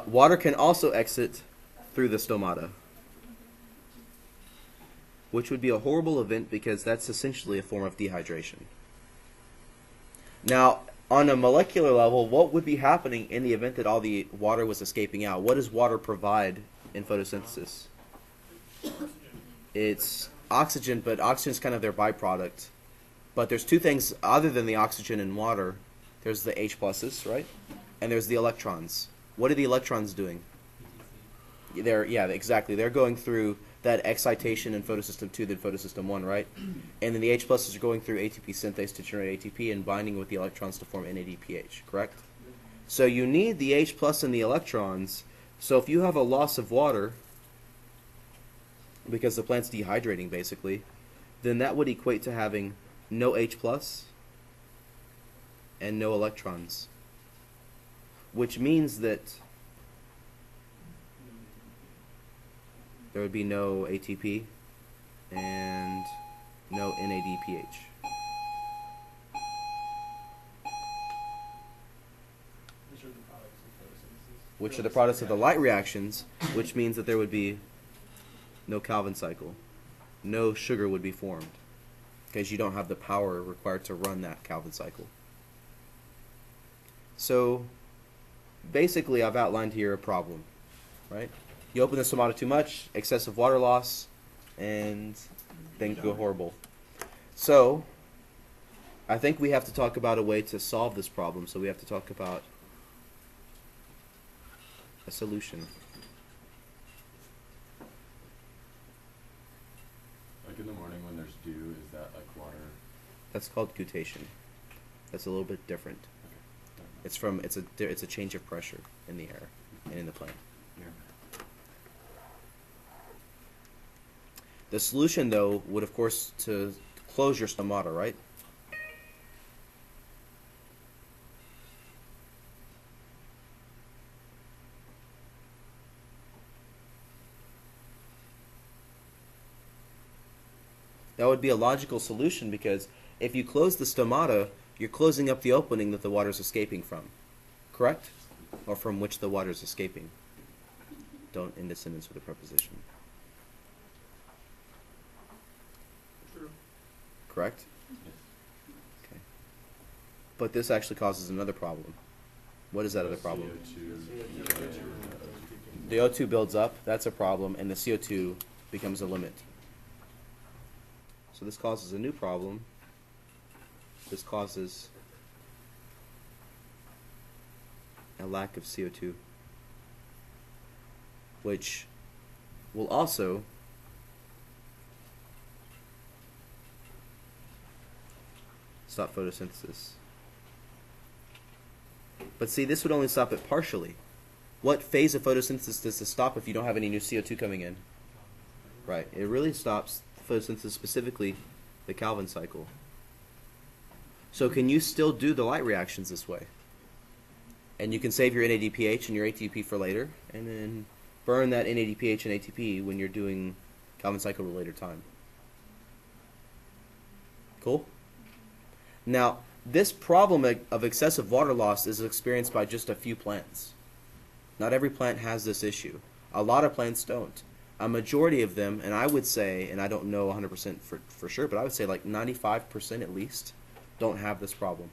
Water can also exit through the stomata, which would be a horrible event because that's essentially a form of dehydration. Now, on a molecular level, what would be happening in the event that all the water was escaping out? What does water provide in photosynthesis? It's oxygen, but oxygen is kind of their byproduct. But there's two things other than the oxygen in water. There's the H pluses, right? And there's the electrons. What are the electrons doing? Exactly. They're going through that excitation in photosystem 2 than photosystem 1, right? And then the H pluses are going through ATP synthase to generate ATP and binding with the electrons to form NADPH, correct? So you need the H plus and the electrons. So if you have a loss of water, because the plant's dehydrating basically, then that would equate to having no H plus and no electrons, which means that there would be no ATP and no NADPH. Which are the products of the light reactions, which means that there would be no Calvin cycle. No sugar would be formed because you don't have the power required to run that Calvin cycle. So basically I've outlined here a problem, right? You open the stomata too much, excessive water loss, and things go horrible. So I think we have to talk about a way to solve this problem. So we have to talk about a solution. Like in the morning when there's dew, is that like water? That's called guttation. That's a little bit different. Okay. It's a change of pressure in the air and in the plant. Yeah. The solution, though, would of course to close your stomata, right? That would be a logical solution because if you close the stomata, you're closing up the opening that the water is escaping from, correct? Or from which the water is escaping. Don't end a sentence with a preposition. True. Correct? Yes. Okay. But this actually causes another problem. What is that other problem? CO2. The O2 builds up, that's a problem, and the CO2 becomes a limit. So this causes a new problem. This causes a lack of CO2, which will also stop photosynthesis. But see, this would only stop it partially. What phase of photosynthesis does this stop if you don't have any new CO2 coming in? Right, it really stops photosynthesis, specifically the Calvin cycle. So can you still do the light reactions this way? And you can save your NADPH and your ATP for later, and then burn that NADPH and ATP when you're doing Calvin cycle at a later time. Cool? Now, this problem of excessive water loss is experienced by just a few plants. Not every plant has this issue. A lot of plants don't. A majority of them, and I would say, and I don't know 100% for sure, but I would say like 95% at least, don't have this problem.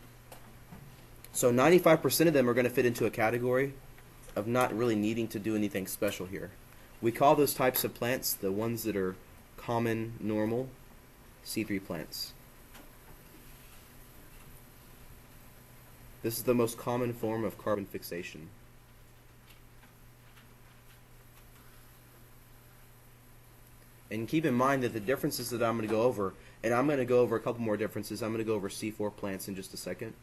So 95% of them are going to fit into a category of not really needing to do anything special here. We call those types of plants the ones that are common, normal, C3 plants. This is the most common form of carbon fixation. And keep in mind that the differences that I'm going to go over, and I'm going to go over a couple more differences. I'm going to go over C4 plants in just a second.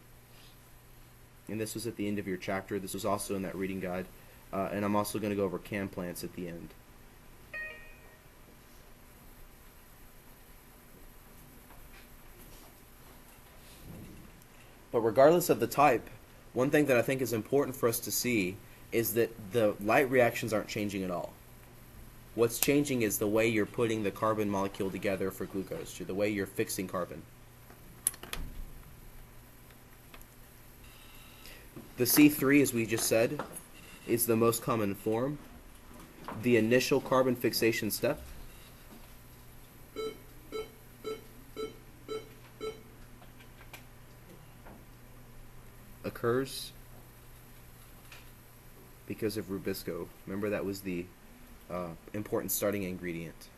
And this was at the end of your chapter. This was also in that reading guide. And I'm also going to go over CAM plants at the end. But regardless of the type, one thing that I think is important for us to see is that the light reactions aren't changing at all. What's changing is the way you're putting the carbon molecule together for glucose, the way you're fixing carbon. The C3, as we just said, is the most common form. The initial carbon fixation step occurs because of rubisco. Remember, that was the important starting ingredient.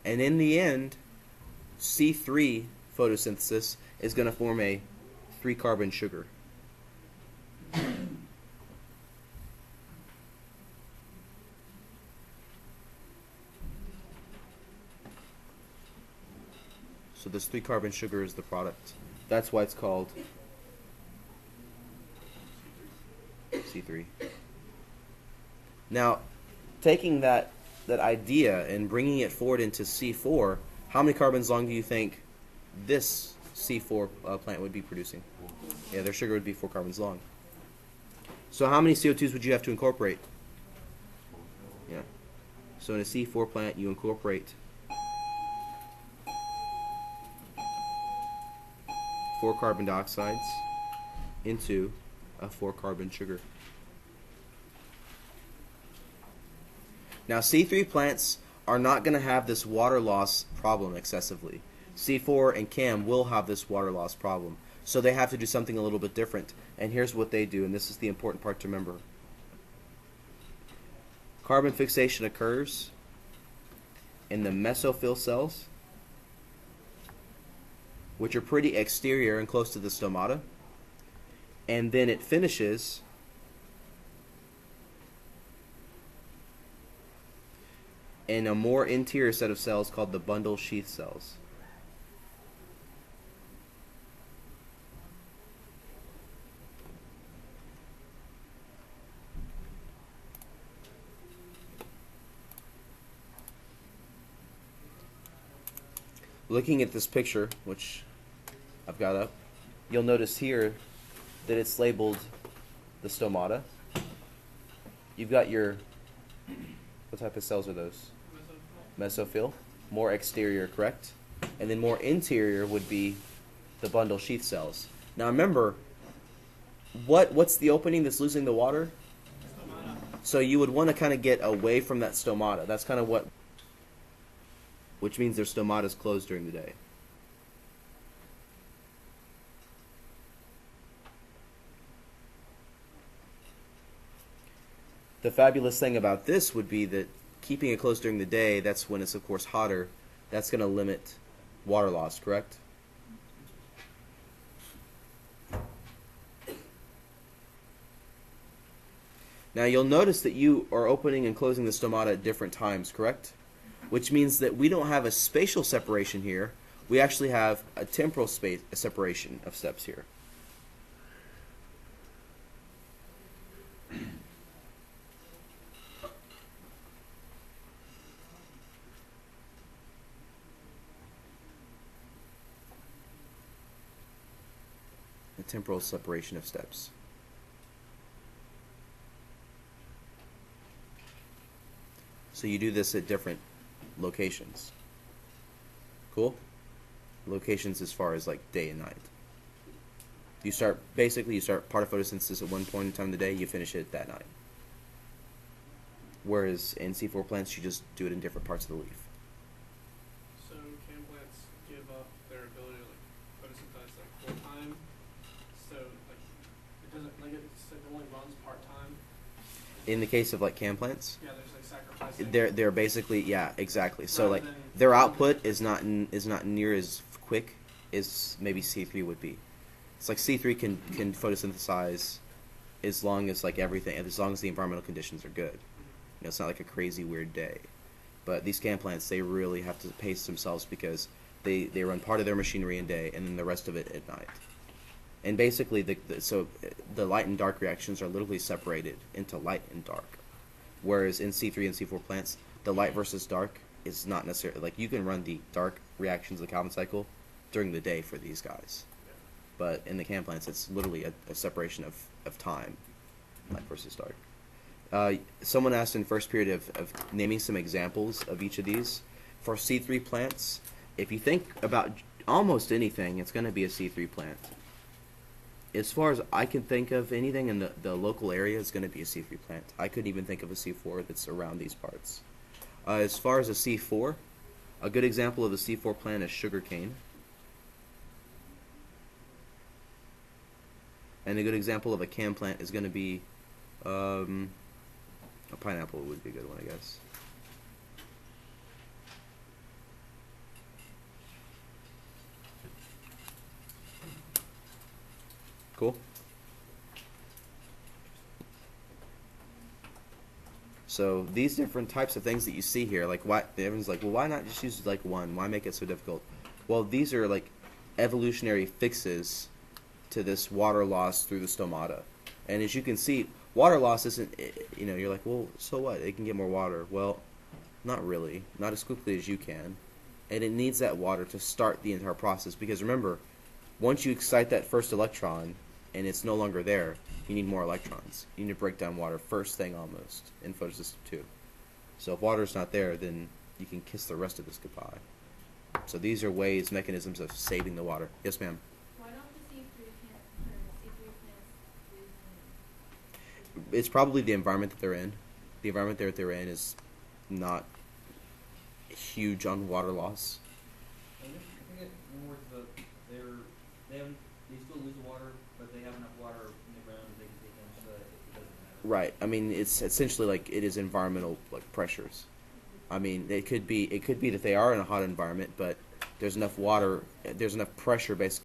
And in the end, C3 photosynthesis is going to form a 3-carbon sugar. So this 3-carbon sugar is the product. That's why it's called C3. Now, taking that idea and bringing it forward into C4, how many carbons long do you think this C4 plant would be producing? Yeah, their sugar would be 4 carbons long. So how many CO2s would you have to incorporate? Yeah. So in a C4 plant, you incorporate 4 carbon dioxides into a 4-carbon sugar. Now, C3 plants are not going to have this water loss problem excessively. C4 and CAM will have this water loss problem. So they have to do something a little bit different. And here's what they do, and this is the important part to remember. Carbon fixation occurs in the mesophyll cells, which are pretty exterior and close to the stomata. And then it finishes in a more interior set of cells called the bundle sheath cells. Looking at this picture, which I've got up, you'll notice here that it's labeled the stomata. You've got your, what type of cells are those? Mesophyll. More exterior, correct? And then more interior would be the bundle sheath cells. Now remember, what's the opening that's losing the water? Stomata. So you would want to kind of get away from that stomata. That's kind of what, which means their stomata is closed during the day. The fabulous thing about this would be that keeping it closed during the day, that's when it's of course hotter, that's going to limit water loss, correct? Now you'll notice that you are opening and closing the stomata at different times, correct? Which means that we don't have a spatial separation here, we actually have a temporal separation of steps here. A temporal separation of steps. So you do this at different locations. Cool? Locations as far as like day and night. You start part of photosynthesis at one point in time of the day, you finish it that night. Whereas in C4 plants, you just do it in different parts of the leaf. So can plants give up their ability to photosynthesize full time? So it doesn't it only runs part time. In the case of like CAM plants, Yeah, there's sacrificing. they're basically, yeah, exactly. So Rather like than- their output is not near as quick as maybe C3 would be. It's like C3 can photosynthesize as long as like everything, as long as the environmental conditions are good. You know, it's not like a crazy weird day. But these CAM plants, they really have to pace themselves because they run part of their machinery in day and then the rest of it at night. And basically, so the light and dark reactions are literally separated into light and dark. Whereas in C3 and C4 plants, the light versus dark is not necessarily, like you can run the dark reactions of the Calvin cycle during the day for these guys. But in the CAM plants, it's literally a separation of time, light versus dark. Someone asked in first period of naming some examples of each of these. For C3 plants, if you think about almost anything, it's going to be a C3 plant. As far as I can think of, anything in the local area is going to be a C3 plant. I couldn't even think of a C4 that's around these parts. As far as a C4, a good example of a C4 plant is sugarcane. And a good example of a CAM plant is going to be a pineapple would be a good one, I guess. Cool. So these different types of things that you see here, like why everyone's like, well, why not just use like one? Why make it so difficult? Well, these are like evolutionary fixes to this water loss through the stomata. And as you can see, water loss isn't, you know, you're like, well, so what? It can get more water. Well, not really. Not as quickly as you can. And it needs that water to start the entire process. Because remember, once you excite that first electron and it's no longer there, you need more electrons. You need to break down water first thing almost in photosystem 2. So if water's not there, then you can kiss the rest of this goodbye. So these are ways, mechanisms of saving the water. Yes, ma'am? Why don't the C3 plants use It's probably the environment that they're in. The environment that they're in is not huge on water loss. I think it's more they still lose water, but they have enough water in the ground that they can take in, so that it doesn't matter. Right. I mean, it's essentially like it is environmental like pressures. I mean, it could be that they are in a hot environment, but there's enough water, there's enough pressure basically